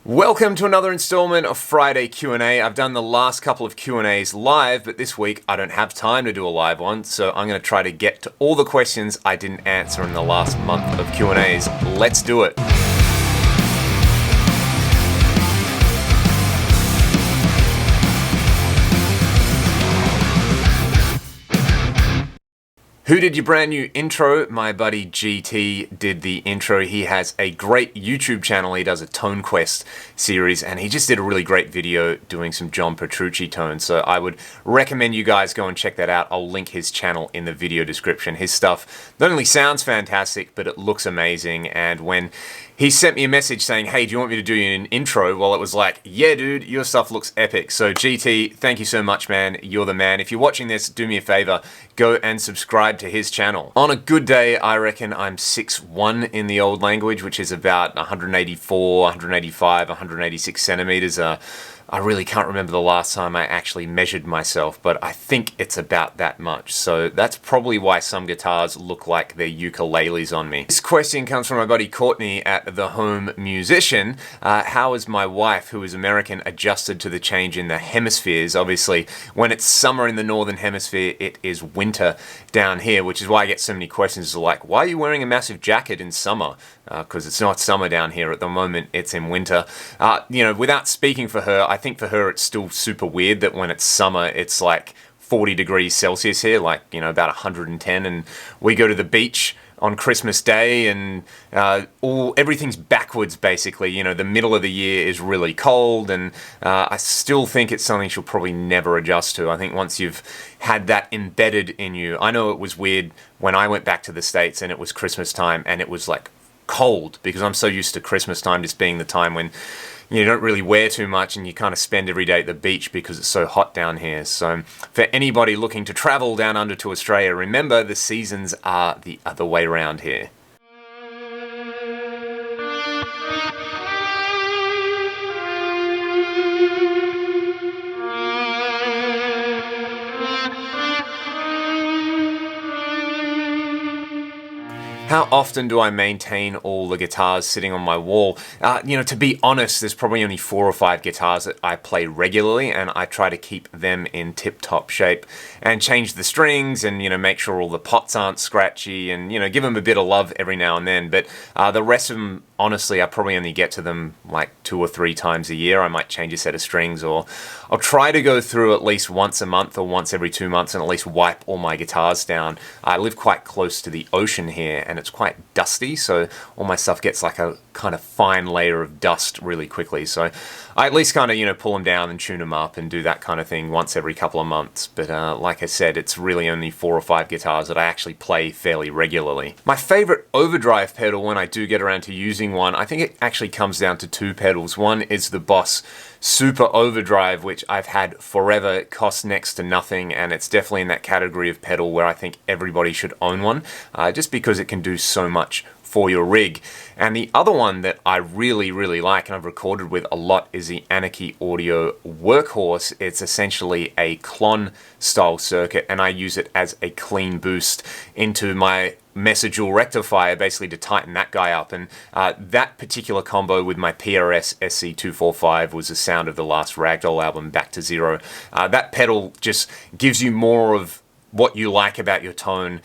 Welcome to another installment of Friday Q&A. I've done the last couple of Q&As live, but this week I don't have time to do a live one, so I'm going to try to get to all the questions I didn't answer in the last month of Q&As. Let's do it. Who did your brand new intro? My buddy GT did the intro. He has a great YouTube channel. He does a Tone Quest series, and he just did a really great video doing some John Petrucci tones. So I would recommend you guys go and check that out. I'll link his channel in the video description. His stuff not only sounds fantastic, but it looks amazing. And when he sent me a message saying, hey, do you want me to do an intro? Well, it was like, yeah, dude, your stuff looks epic. So GT, thank you so much, man. You're the man. If you're watching this, do me a favor, go and subscribe to his channel. On a good day, I reckon I'm 6'1" in the old language, which is about 184, 185, 186 centimeters. I really can't remember the last time I actually measured myself, but I think it's about that much. So that's probably why some guitars look like they're ukuleles on me. This question comes from my buddy Courtney at The Home Musician. How is my wife, who is American, adjusted to the change in the hemispheres? Obviously, when it's summer in the northern hemisphere, it is winter down here, which is why I get so many questions like, why are you wearing a massive jacket in summer? Because it's not summer down here at the moment, it's in winter. Without speaking for her, I think for her it's still super weird that when it's summer, it's like 40 degrees Celsius here, like, about 110, and we go to the beach on Christmas Day and everything's backwards basically. The middle of the year is really cold, and I still think it's something she'll probably never adjust to. I think once you've had that embedded in you, I know it was weird when I went back to the States and it was Christmas time and it was like cold, because I'm so used to Christmas time just being the time when you don't really wear too much and you kind of spend every day at the beach because it's so hot down here. So for anybody looking to travel down under to Australia, remember the seasons are the other way around here. How often do I maintain all the guitars sitting on my wall? To be honest, there's probably only 4 or 5 guitars that I play regularly, and I try to keep them in tip-top shape and change the strings and, make sure all the pots aren't scratchy and, give them a bit of love every now and then. But the rest of them, honestly, I probably only get to them like 2 or 3 times a year. I might change a set of strings, or I'll try to go through at least once a month or once every 2 months and at least wipe all my guitars down. I live quite close to the ocean here, and it's quite dusty, so all my stuff gets like a kind of fine layer of dust really quickly. So I at least kind of, pull them down and tune them up and do that kind of thing once every couple of months. But like I said, it's really only 4 or 5 guitars that I actually play fairly regularly. My favorite overdrive pedal, when I do get around to using one, I think it actually comes down to 2 pedals. One is the Boss Super Overdrive, which I've had forever. It costs next to nothing, and it's definitely in that category of pedal where I think everybody should own one, just because it can do so much for your rig. And the other one that I really, really like, and I've recorded with a lot, is the Anarchy Audio Workhorse. It's essentially a clon style circuit, and I use it as a clean boost into my message rectifier, basically to tighten that guy up. And that particular combo with my PRS SC245 was the sound of the last Ragdoll album, Back to Zero. That pedal just gives you more of what you like about your tone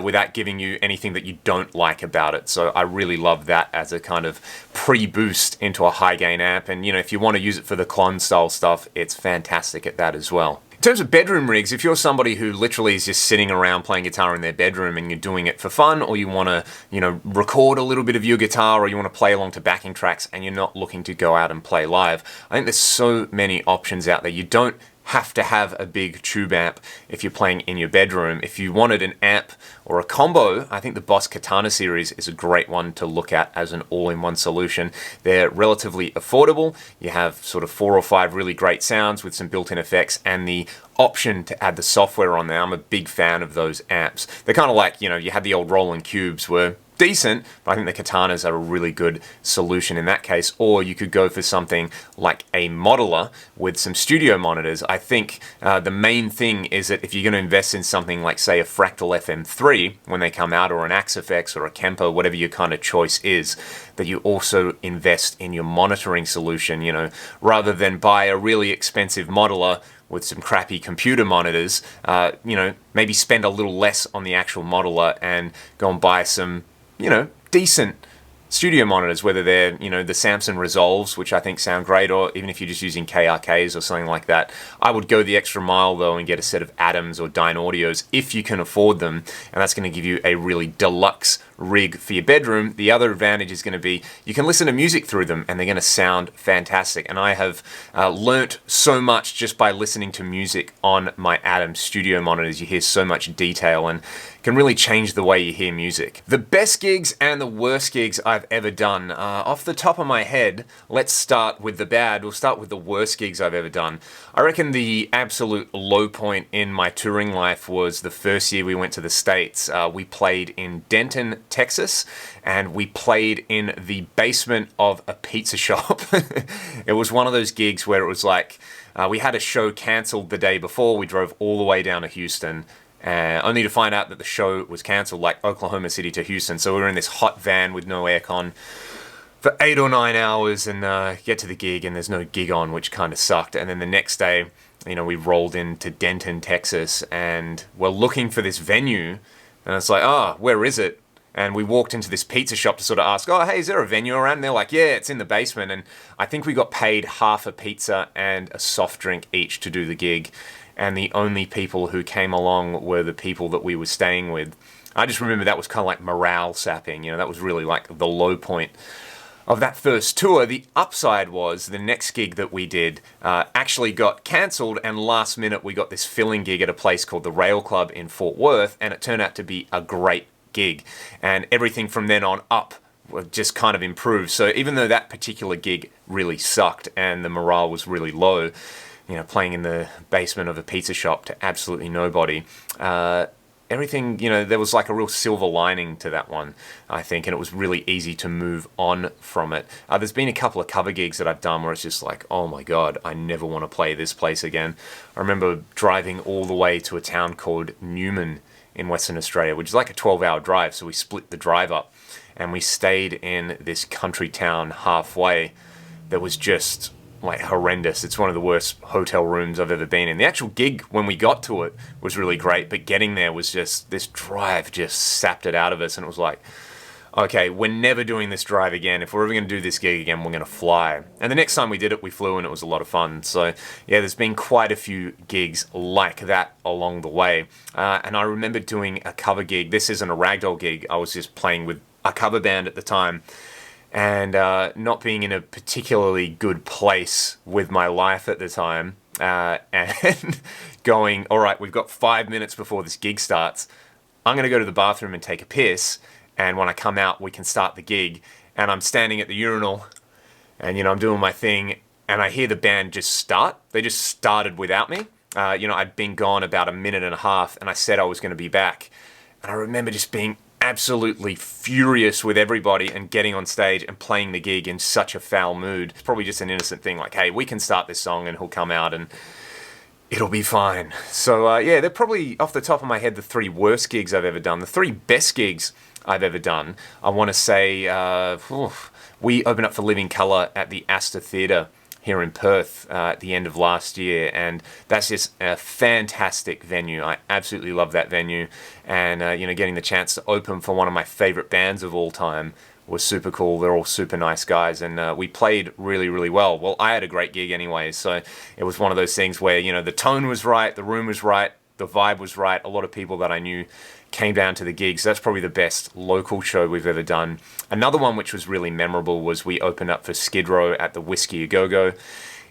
without giving you anything that you don't like about it. So I really love that as a kind of pre-boost into a high gain amp. And if you want to use it for the clone style stuff, it's fantastic at that as well. In terms of bedroom rigs, if you're somebody who literally is just sitting around playing guitar in their bedroom and you're doing it for fun, or you want to, record a little bit of your guitar, or you want to play along to backing tracks and you're not looking to go out and play live, I think there's so many options out there. You don't have to have a big tube amp if you're playing in your bedroom. If you wanted an amp or a combo, I think the Boss Katana series is a great one to look at as an all-in-one solution. They're relatively affordable. You have sort of 4 or 5 really great sounds with some built-in effects and the option to add the software on there. I'm a big fan of those amps. They're kind of like, you had the old Roland Cubes where decent, but I think the katanas are a really good solution in that case. Or you could go for something like a modeler with some studio monitors. I think the main thing is that if you're going to invest in something like, say, a Fractal FM3 when they come out, or an Axe-Fx or a Kemper, whatever your kind of choice is, that you also invest in your monitoring solution, you know, rather than buy a really expensive modeler with some crappy computer monitors, you know, maybe spend a little less on the actual modeler and go and buy some, you know, decent studio monitors, whether they're, you know, the Samson Resolves, which I think sound great, or even if you're just using KRKs or something like that. I would go the extra mile though and get a set of Adams or Dynaudios if you can afford them, and that's going to give you a really deluxe rig for your bedroom. The other advantage is going to be you can listen to music through them and they're going to sound fantastic. And I have learnt so much just by listening to music on my Adams studio monitors. You hear so much detail and can really change the way you hear music. The best gigs and the worst gigs I've ever done. Off the top of my head, let's start with the bad. We'll start with the worst gigs I've ever done. I reckon the absolute low point in my touring life was the first year we went to the States. We played in Denton, Texas, and we played in the basement of a pizza shop. It was one of those gigs where it was like, we had a show cancelled the day before. We drove all the way down to Houston, only to find out that the show was cancelled, like Oklahoma City to Houston. So we were in this hot van with no aircon for 8 or 9 hours and get to the gig and there's no gig on, which kind of sucked. And then the next day, you know, we rolled into Denton, Texas, and we're looking for this venue, and it's like, oh, where is it? And we walked into this pizza shop to sort of ask, oh, hey, is there a venue around? And they're like, yeah, it's in the basement. And I think we got paid half a pizza and a soft drink each to do the gig. And the only people who came along were the people that we were staying with. I just remember that was kind of like morale sapping. You know, that was really like the low point of that first tour. The upside was the next gig that we did actually got cancelled, and last minute we got this filling gig at a place called the Rail Club in Fort Worth, and it turned out to be a great gig. And everything from then on up just kind of improved. So even though that particular gig really sucked and the morale was really low, you know, playing in the basement of a pizza shop to absolutely nobody, everything, you know, there was like a real silver lining to that one, I think, and it was really easy to move on from it. There's been a couple of cover gigs that I've done where it's just like, oh my God, I never want to play this place again. I remember driving all the way to a town called Newman in Western Australia, which is like a 12-hour drive, so we split the drive up, and we stayed in this country town halfway that was just like horrendous. It's one of the worst hotel rooms I've ever been in. The actual gig, when we got to it, was really great, but getting there was just, this drive just sapped it out of us, and it was like, okay, we're never doing this drive again. If we're ever going to do this gig again, we're going to fly. And the next time we did it, we flew, and it was a lot of fun. So yeah, there's been quite a few gigs like that along the way. And I remember doing a cover gig. This isn't a ragdoll gig. I was just playing with a cover band at the time, and not being in a particularly good place with my life at the time, and going, all right, we've got 5 minutes before this gig starts. I'm going to go to the bathroom and take a piss, and when I come out, we can start the gig. And I'm standing at the urinal, and, you know, I'm doing my thing, and I hear the band just start. They just started without me. You know, I'd been gone about a minute and a half, and I said I was going to be back. And I remember just being absolutely furious with everybody and getting on stage and playing the gig in such a foul mood. It's probably just an innocent thing like, hey, we can start this song and he'll come out and it'll be fine. So yeah, they're probably, off the top of my head, the 3 worst gigs I've ever done. The 3 best gigs I've ever done, I want to say, we opened up for Living Colour at the Astor Theatre here in Perth at the end of last year, and that's just a fantastic venue. I absolutely love that venue, and you know, getting the chance to open for one of my favorite bands of all time was super cool. They're all super nice guys, and we played really, really well. Well, I had a great gig anyway, so it was one of those things where, you know, the tone was right, the room was right, the vibe was right. A lot of people that I knew came down to the gigs. That's probably the best local show we've ever done. Another one which was really memorable was we opened up for Skid Row at the Whiskey A Go-Go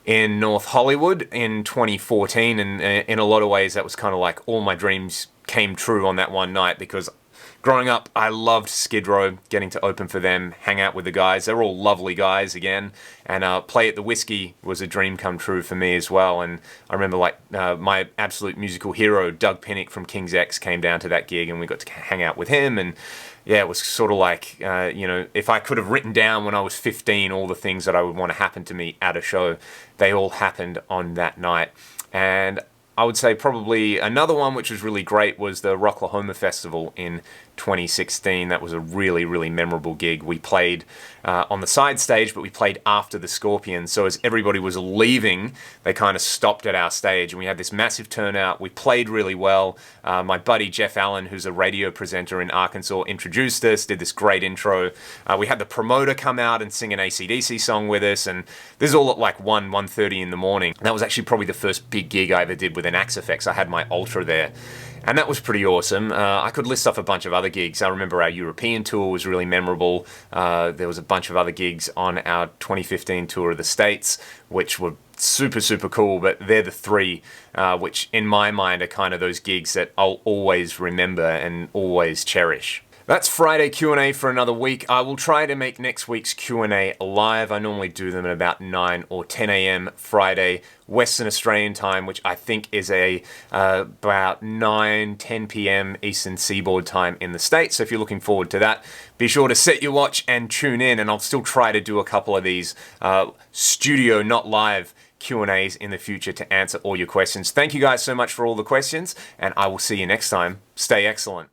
in North Hollywood in 2014, and in a lot of ways that was kind of like all my dreams came true on that one night, because growing up, I loved Skid Row, getting to open for them, hang out with the guys. They're all lovely guys again, and play at the Whiskey was a dream come true for me as well. And I remember my absolute musical hero, Doug Pinnick from King's X, came down to that gig, and we got to hang out with him. And yeah, it was sort of like, if I could have written down when I was 15 all the things that I would want to happen to me at a show, they all happened on that night. And I would say probably another one which was really great was the Rocklahoma Festival in 2016. That was a really, really memorable gig. We played on the side stage, but we played after the Scorpions. So as everybody was leaving, they kind of stopped at our stage, and we had this massive turnout. We played really well. My buddy Jeff Allen, who's a radio presenter in Arkansas, introduced us, did this great intro. We had the promoter come out and sing an AC/DC song with us, and this is all at like 1:30 in the morning. And that was actually probably the first big gig I ever did with an Axe Effects. I had my Ultra there. And that was pretty awesome. I could list off a bunch of other gigs. I remember our European tour was really memorable. There was a bunch of other gigs on our 2015 tour of the States, which were super, super cool. But they're the three which, in my mind, are kind of those gigs that I'll always remember and always cherish. That's Friday Q&A for another week. I will try to make next week's Q&A live. I normally do them at about 9 or 10 a.m. Friday, Western Australian time, which I think is about 9, 10 p.m. Eastern Seaboard time in the States. So if you're looking forward to that, be sure to set your watch and tune in. And I'll still try to do a couple of these studio, not live, Q&As in the future to answer all your questions. Thank you guys so much for all the questions, and I will see you next time. Stay excellent.